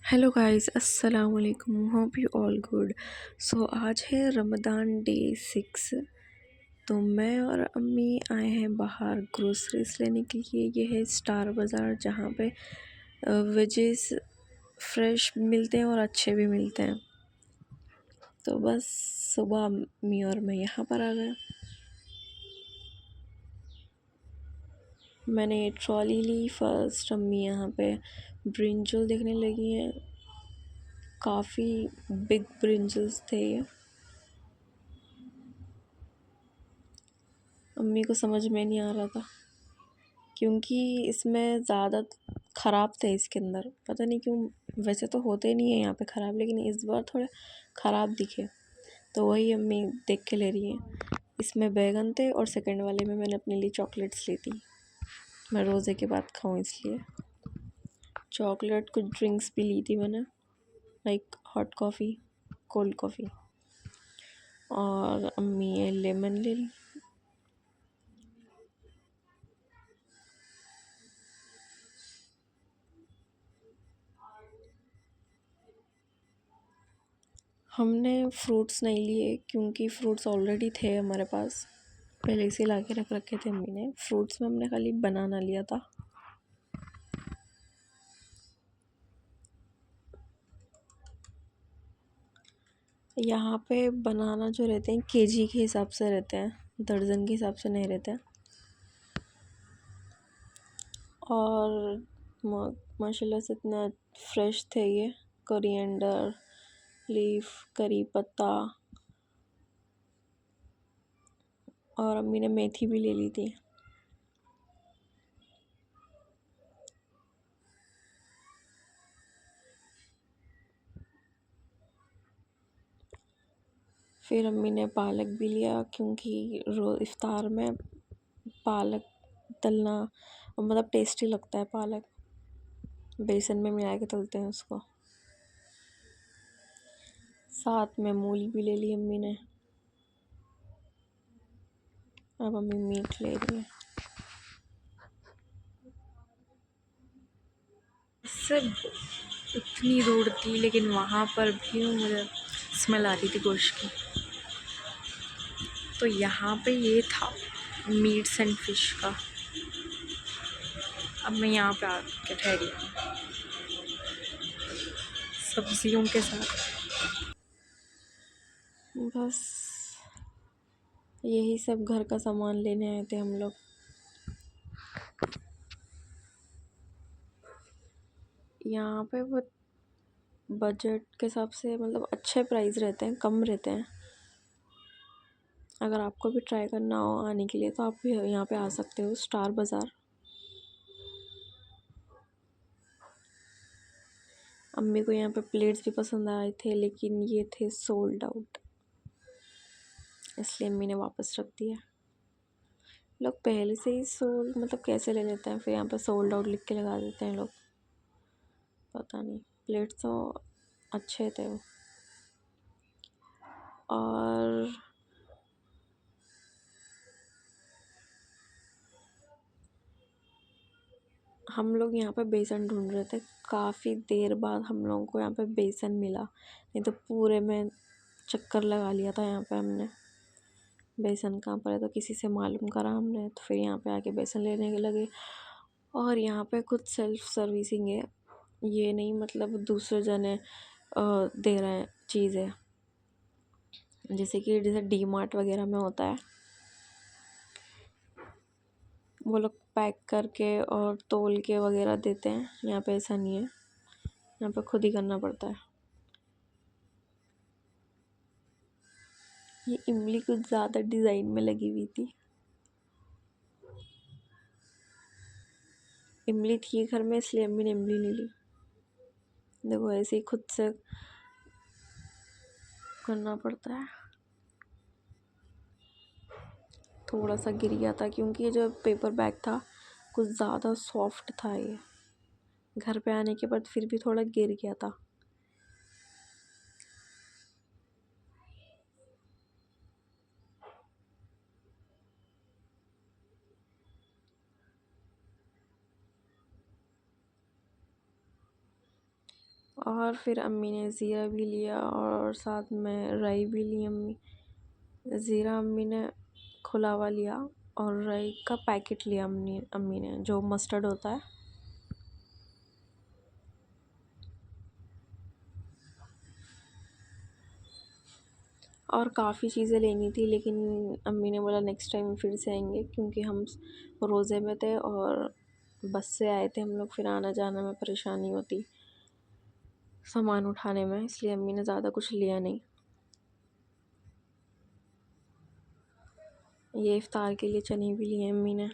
Hello guys, अस्सलाम वालेकुम। Hope you all good. So आज है रमज़ान डे 6। तो मैं और अम्मी आए हैं बाहर ग्रोसरीज लेने के लिए। ये है स्टार बाज़ार, जहाँ पे वेजेस फ्रेश मिलते हैं और अच्छे भी मिलते हैं। तो बस सुबह अम्मी और मैं यहाँ पर आ गए। मैंने ये ट्रॉली ली फर्स्ट। अम्मी यहाँ पे ब्रिंजल देखने लगी हैं। काफ़ी बिग ब्रिंजल्स थे ये। अम्मी को समझ में नहीं आ रहा था क्योंकि इसमें ज़्यादा ख़राब थे। इसके अंदर पता नहीं क्यों, वैसे तो होते नहीं है यहाँ पे ख़राब, लेकिन इस बार थोड़े ख़राब दिखे। तो वही अम्मी देख के ले रही हैं। इसमें बैगन थे और सेकंड वाले में मैंने अपने लिए चॉकलेट्स ली थी। मैं रोज़े के बाद खाऊं इसलिए। चॉकलेट, कुछ ड्रिंक्स भी ली थी मैंने, like hot coffee, cold coffee. और अम्मी ये लेमन ले ली। हमने फ्रूट्स नहीं लिए क्योंकि फ्रूट्स ऑलरेडी थे हमारे पास, पहले से ला के रख रखे थे अम्मी ने। फ्रूट्स में हमने खाली बनाना लिया था। यहाँ पे बनाना जो रहते हैं केजी के हिसाब से रहते हैं, दर्जन के हिसाब से नहीं रहते हैं। और माशाल्लाह से इतना फ्रेश थे ये। कोरिएंडर लीफ, करी पत्ता, और अम्मी ने मेथी भी ले ली थी। फिर अम्मी ने पालक भी लिया क्योंकि रोज़ इफ्तार में पालक तलना मतलब टेस्टी लगता है। पालक बेसन में मिला के तलते हैं उसको। साथ में मूली भी ले ली अम्मी ने। अब अम्मी मीट ले रही है। सब इतनी दूर थी लेकिन वहाँ पर भी मुझे स्मेल आ रही थी गोश्त की। तो यहाँ पे ये था मीट्स एंड फिश का। अब मैं यहाँ पे आके ठहरी हूँ सब्जियों के साथ। बस यही सब घर का सामान लेने आए थे हम लोग। यहाँ पे वो बजट के हिसाब से मतलब अच्छे प्राइस रहते हैं, कम रहते हैं। अगर आपको भी ट्राई करना हो आने के लिए तो आप भी यहाँ पे आ सकते हो, स्टार बाज़ार। अम्मी को यहाँ पे प्लेट्स भी पसंद आए थे लेकिन ये थे सोल्ड आउट, इसलिए अम्मी ने वापस रख दिया। लोग पहले से ही सोल्ड मतलब कैसे ले लेते हैं, फिर यहाँ पे सोल्ड आउट लिख के लगा देते हैं लोग, पता नहीं। प्लेट्स तो अच्छे थे वो। और हम लोग यहाँ पे बेसन ढूंढ रहे थे। काफ़ी देर बाद हम लोगों को यहाँ पे बेसन मिला, नहीं तो पूरे में चक्कर लगा लिया था यहाँ पे हमने। बेसन कहाँ पर है तो किसी से मालूम करा हमने, तो फिर यहाँ पे आके बेसन लेने के लगे। और यहाँ पे कुछ सेल्फ सर्विसिंग है, ये नहीं मतलब दूसरे जने दे रहे हैं चीज़ें, जैसे डी मार्ट वगैरह में होता है। वो लोग पैक करके और तोल के वगैरह देते हैं। यहाँ पे ऐसा नहीं है, यहाँ पे खुद ही करना पड़ता है। ये इमली कुछ ज़्यादा डिज़ाइन में लगी हुई थी। इमली थी घर में इसलिए अम्मी ने इमली ले ली। देखो ऐसे ही खुद से करना पड़ता है। थोड़ा सा गिर गया था क्योंकि ये जो पेपर बैग था कुछ ज़्यादा सॉफ्ट था। ये घर पे आने के बाद फिर भी थोड़ा गिर गया था। और फिर अम्मी ने ज़ीरा भी लिया और साथ में राई भी ली अम्मी। ज़ीरा अम्मी ने खुला हुआ लिया और राई का पैकेट लिया अम्मी ने, जो मस्टर्ड होता है। और काफ़ी चीज़ें लेनी थी, लेकिन अम्मी ने बोला नेक्स्ट टाइम फिर से आएंगे, क्योंकि हम रोज़े में थे और बस से आए थे हम लोग, फिर आना जाना में परेशानी होती सामान उठाने में, इसलिए अम्मी ने ज़्यादा कुछ लिया नहीं। ये इफ्तार के लिए चने भी लिए अम्मी ने।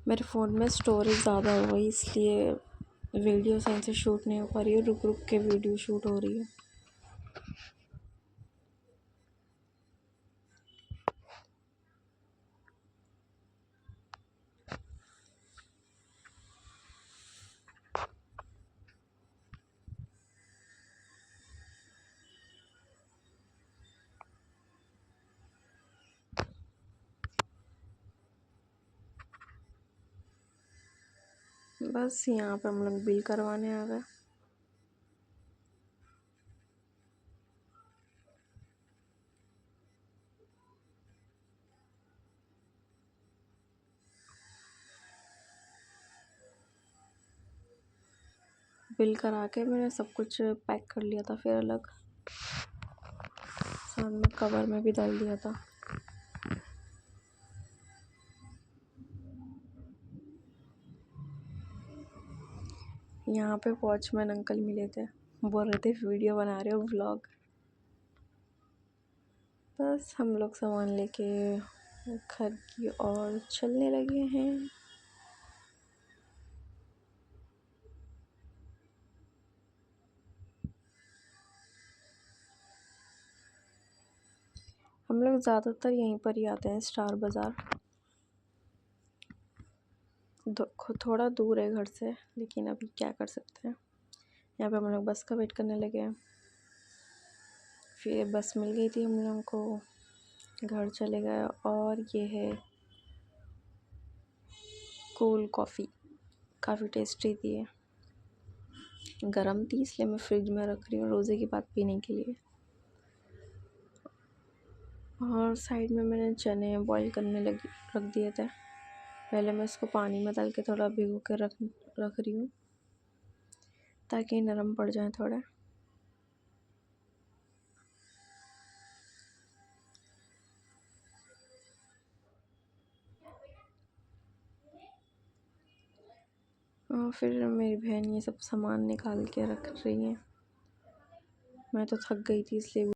मेरे फ़ोन में स्टोरेज ज़्यादा हो गई, इसलिए वीडियो सही से शूट नहीं हो पा रही है, रुक रुक के वीडियो शूट हो रही है। बस यहाँ पे हम लोग बिल करवाने आ गए। बिल करा के मैंने सब कुछ पैक कर लिया था, फिर अलग साथ में कवर में भी डाल दिया था। यहाँ पे वॉचमैन अंकल मिले थे, बोल रहे थे वीडियो बना रहे हो व्लॉग। बस हम लोग सामान लेके घर की ओर चलने लगे हैं। हम लोग ज़्यादातर यहीं पर ही आते हैं, स्टार बाज़ार। थोड़ा दूर है घर से, लेकिन अभी क्या कर सकते हैं। यहाँ पे हम लोग बस का वेट करने लगे हैं, फिर बस मिल गई थी हम लोगों को, घर चले गए। और ये है कोल्ड कॉफ़ी, काफ़ी टेस्टी थी है, गरम थी, इसलिए मैं फ्रिज में रख रही हूँ रोज़े के बाद पीने के लिए। और साइड में मैंने चने बॉईल करने लगी रख दिए थे। पहले मैं इसको पानी में डाल के थोड़ा भिगो के रख रही हूँ, ताकि नरम पड़ जाए थोड़े। और फिर मेरी बहन ये सब सामान निकाल के रख रही है। मैं तो थक गई थी, इसलिए